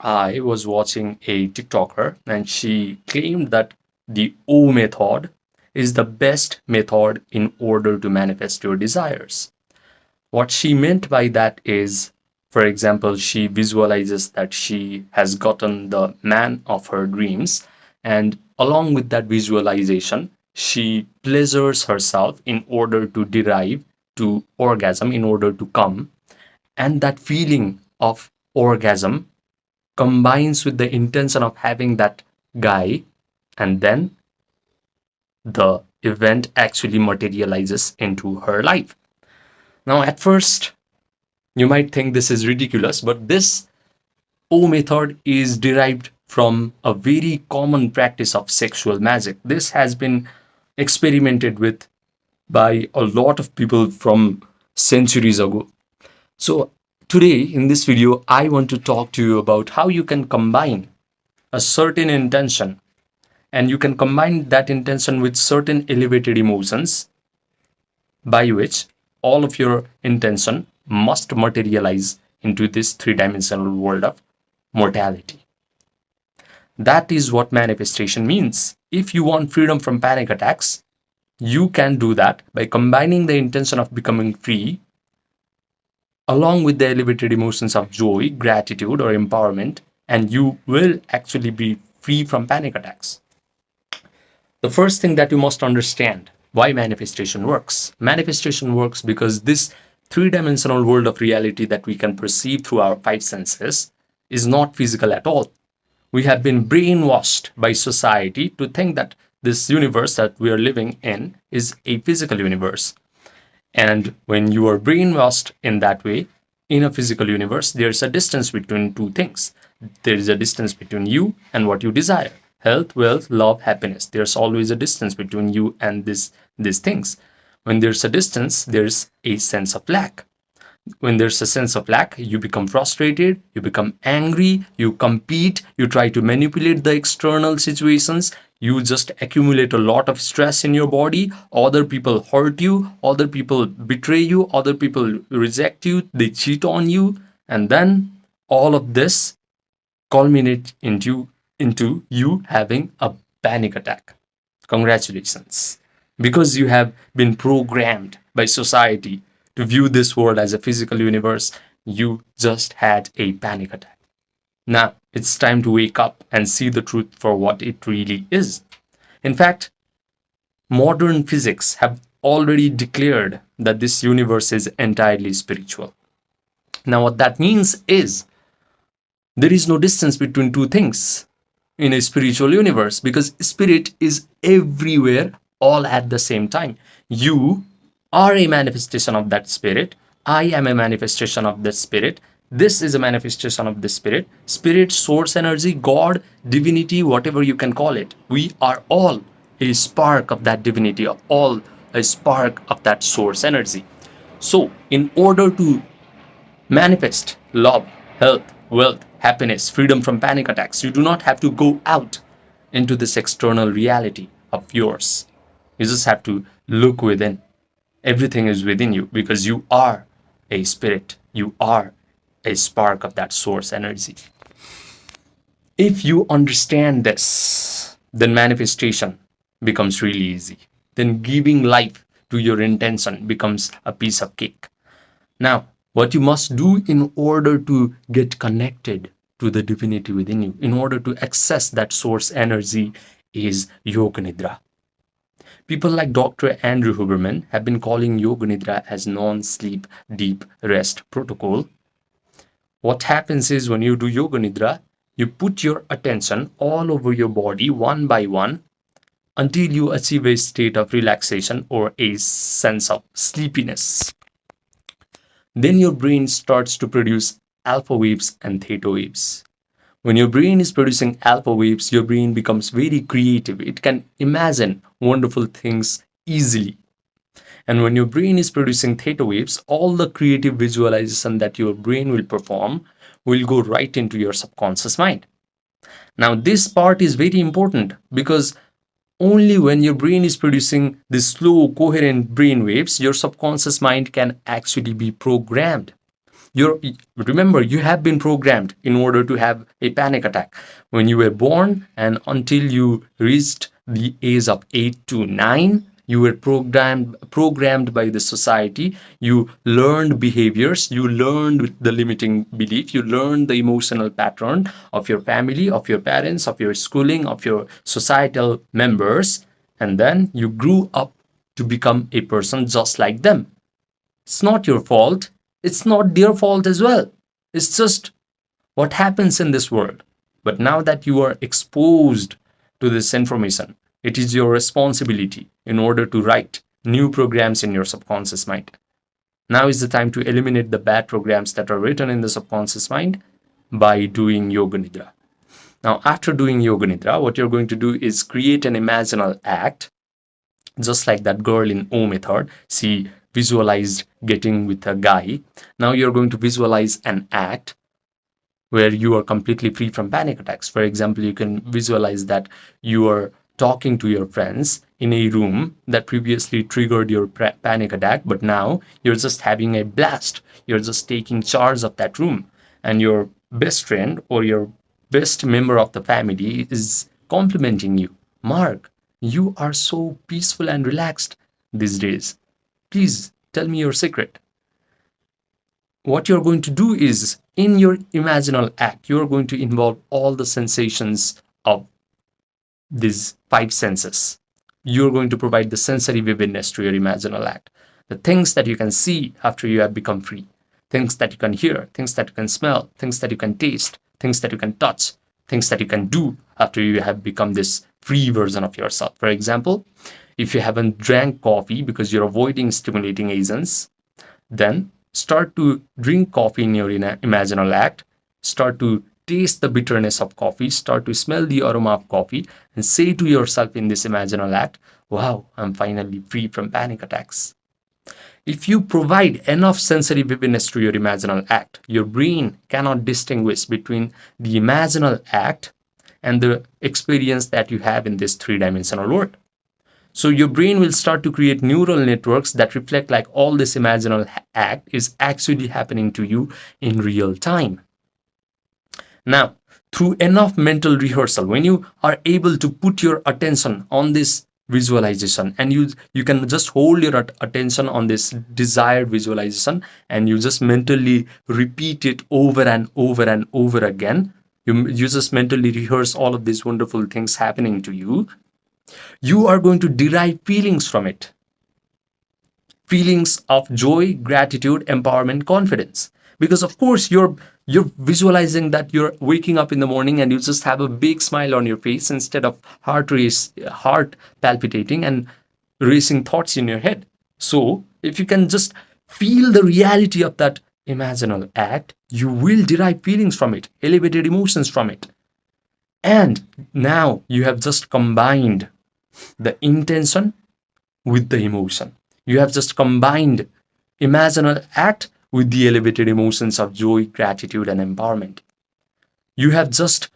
I was watching a TikToker and she claimed that the O method is the best method in order to manifest your desires. What she meant by that is, for example, she visualizes that she has gotten the man of her dreams, and along with that visualization, she pleasures herself in order to derive to orgasm, in order to come. And that feeling of orgasm combines with the intention of having that guy, and then the event actually materializes into her life. Now, at first, you might think this is ridiculous, but this O method is derived from a very common practice of sexual magic. This has been experimented with by a lot of people from centuries ago. So, today in this video, I want to talk to you about how you can combine a certain intention, and you can combine that intention with certain elevated emotions by which all of your intention must materialize into this three-dimensional world of mortality. That is what manifestation means. If you want freedom from panic attacks, you can do that by combining the intention of becoming free along with the elevated emotions of joy, gratitude, or empowerment, and you will actually be free from panic attacks. The first thing that you must understand why manifestation works. Manifestation works because this three-dimensional world of reality that we can perceive through our five senses is not physical at all. We have been brainwashed by society to think that this universe that we are living in is a physical universe. And when you are brainwashed in that way, in a physical universe, there's a distance between two things. There is a distance between you and what you desire. Health, wealth, love, happiness. There's always a distance between you and these things. When there's a distance, there's a sense of lack. When there's a sense of lack, you become frustrated, you become angry, you compete, you try to manipulate the external situations, you just accumulate a lot of stress in your body. Other people hurt you, other people betray you, other people reject you, they cheat on you, and then all of this culminates into you having a panic attack. Congratulations. Because you have been programmed by society to view this world as a physical universe, you just had a panic attack. Now, it's time to wake up and see the truth for what it really is. In fact, modern physics have already declared that this universe is entirely spiritual. Now, what that means is there is no distance between two things in a spiritual universe because spirit is everywhere all at the same time. You are a manifestation of that spirit. I am a manifestation of that spirit. This is a manifestation of the spirit. Spirit, source energy, God, divinity, whatever you can call it. We are all a spark of that divinity, all a spark of that source energy. So, in order to manifest love, health, wealth, happiness, freedom from panic attacks, you do not have to go out into this external reality of yours. You just have to look within. Everything is within you because you are a spirit. You are a spark of that source energy. If you understand this, then manifestation becomes really easy. Then giving life to your intention becomes a piece of cake. Now, what you must do in order to get connected to the divinity within you, in order to access that source energy, is Yoga Nidra. People like Dr. Andrew Huberman have been calling Yoga Nidra as non-sleep deep rest protocol. What happens is when you do Yoga Nidra, you put your attention all over your body one by one until you achieve a state of relaxation or a sense of sleepiness. Then your brain starts to produce alpha waves and theta waves. When your brain is producing alpha waves, your brain becomes very creative. It can imagine wonderful things easily. And when your brain is producing theta waves, all the creative visualization that your brain will perform will go right into your subconscious mind. Now, this part is very important because only when your brain is producing these slow, coherent brain waves, your subconscious mind can actually be programmed. You're, remember, you have been programmed in order to have a panic attack when you were born, and until you reached the age of 8 to 9, you were programmed by the society. You learned behaviors, you learned the limiting belief, you learned the emotional pattern of your family, of your parents, of your schooling, of your societal members, and then you grew up to become a person just like them. It's not your fault. It's not their fault as well. It's just what happens in this world. But now that you are exposed to this information, it is your responsibility in order to write new programs in your subconscious mind. Now is the time to eliminate the bad programs that are written in the subconscious mind by doing Yoga Nidra. Now, after doing Yoga Nidra, what you're going to do is create an imaginal act, just like that girl in O method. She visualized getting with a guy. Now you're going to visualize an act where you are completely free from panic attacks. For example, you can visualize that you are talking to your friends in a room that previously triggered your panic attack, but now you're just having a blast. You're just taking charge of that room, and your best friend or your best member of the family is complimenting you. Mark, you are so peaceful and relaxed these days. Please tell me your secret. What you're going to do is, in your imaginal act, you're going to involve all the sensations of these five senses. You're going to provide the sensory vividness to your imaginal act. The things that you can see after you have become free, things that you can hear, things that you can smell, things that you can taste, things that you can touch, things that you can do after you have become this free version of yourself. For example, if you haven't drank coffee because you're avoiding stimulating agents, then start to drink coffee in your imaginal act. Start to taste the bitterness of coffee. Start to smell the aroma of coffee and say to yourself in this imaginal act, wow, I'm finally free from panic attacks. If you provide enough sensory vividness to your imaginal act, your brain cannot distinguish between the imaginal act and the experience that you have in this three-dimensional world. So your brain will start to create neural networks that reflect like all this imaginal act is actually happening to you in real time. Now, through enough mental rehearsal, when you are able to put your attention on this visualization, and you can just hold your attention on this desired visualization, and you just mentally repeat it over and over and over again. You just mentally rehearse all of these wonderful things happening to you. You are going to derive feelings from it. Feelings of joy, gratitude, empowerment, confidence. Because of course you're visualizing that you're waking up in the morning and you just have a big smile on your face instead of heart palpitating and racing thoughts in your head. So if you can just feel the reality of that imaginal act, you will derive feelings from it, elevated emotions from it. And now you have just combined the intention with the emotion. You have just combined imaginal act with the elevated emotions of joy, gratitude, and empowerment. You have just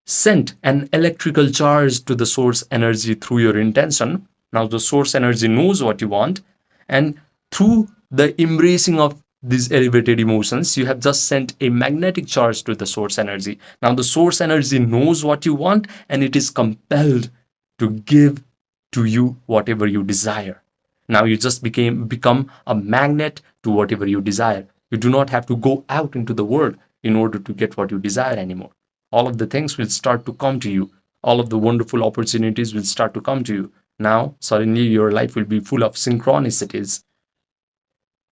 sent an electrical charge to the source energy through your intention. Now the source energy knows what you want, and through the embracing of these elevated emotions, you have just sent a magnetic charge to the source energy. Now the source energy knows what you want, and it is compelled to give to you whatever you desire. Now you just become a magnet to whatever you desire. You do not have to go out into the world in order to get what you desire anymore. All of the things will start to come to you. All of the wonderful opportunities will start to come to you. Now, suddenly your life will be full of synchronicities.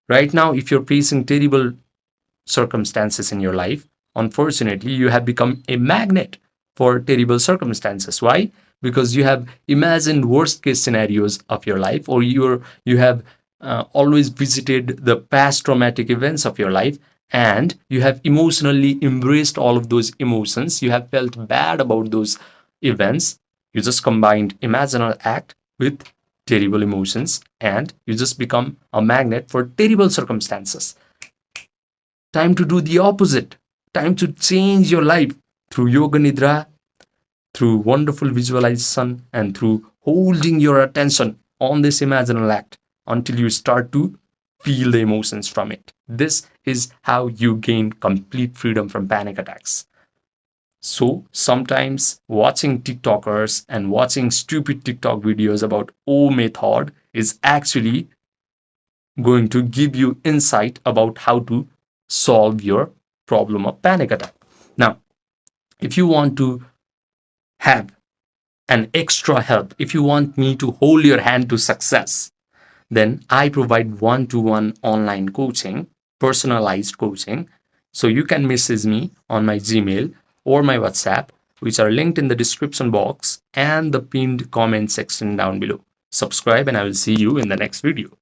Right now, if you're facing terrible circumstances in your life, unfortunately, you have become a magnet for terrible circumstances. Why? Because you have imagined worst case scenarios of your life, or you have always visited the past traumatic events of your life, and you have emotionally embraced all of those emotions. You have felt bad about those events. You just combined imaginal act with terrible emotions, and you just become a magnet for terrible circumstances. Time to do the opposite. Time to change your life through Yoga Nidra, through wonderful visualization, and through holding your attention on this imaginal act until you start to feel the emotions from it. This is how you gain complete freedom from panic attacks. So sometimes watching TikTokers and watching stupid TikTok videos about O method is actually going to give you insight about how to solve your problem of panic attack. Now, if you want to have an extra help, if you want me to hold your hand to success, then I provide one-to-one online coaching, personalized coaching. So you can message me on my Gmail or my WhatsApp, which are linked in the description box and the pinned comment section down below. Subscribe, and I will see you in the next video.